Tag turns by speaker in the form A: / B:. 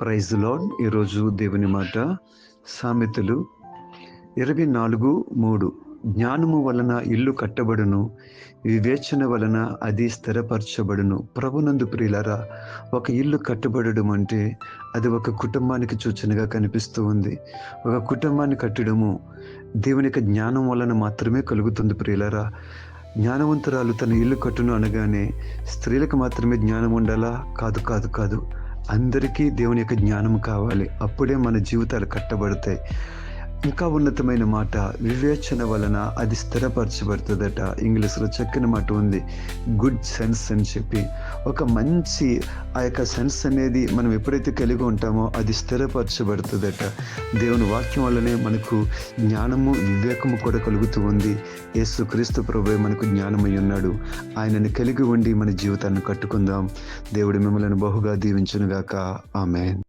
A: Praise lord. ఈరోజు దేవుని మాట సామెతలు 24:3. జ్ఞానము వలన ఇల్లు కట్టబడును, వివేచన వలన అది స్థిరపరచబడును. ప్రభునందు ప్రియులారా, ఒక ఇల్లు కట్టబడడం అంటే అది ఒక కుటుంబానికి సూచనగా కనిపిస్తూ ఉంది. ఒక కుటుంబాన్ని కట్టడము దేవుని యొక్క జ్ఞానం వలన మాత్రమే కలుగుతుంది ప్రియులారా. జ్ఞానవంతురాలు తన ఇల్లు కట్టును అనగానే స్త్రీలకు మాత్రమే జ్ఞానం ఉండాలా? కాదు కాదు కాదు అందరికీ దేవుని యొక్క జ్ఞానం కావాలి. అప్పుడే మన జీవితాలు కట్టబడతాయి. ఇంకా ఉన్నతమైన మాట, వివేచన వలన అది స్థిరపరచబడుతుందట. ఇంగ్లీష్లో చక్కని మాట ఉంది, గుడ్ సెన్స్ అని చెప్పి. ఒక మంచి ఆ యొక్క సెన్స్ అనేది మనం ఎప్పుడైతే కలిగి ఉంటామో అది స్థిరపరచబడుతుందట. దేవుని వాక్యం వల్లనే మనకు జ్ఞానము వివేకము కూడా కలుగుతూ ఉంది. యేసుక్రీస్తు ప్రభువే మనకు జ్ఞానమై ఉన్నాడు. ఆయనని కలిగి ఉండి మన జీవితాన్ని కట్టుకుందాం. దేవుడు మిమ్మల్ని బహుగా దీవించునుగాక. ఆమేన్.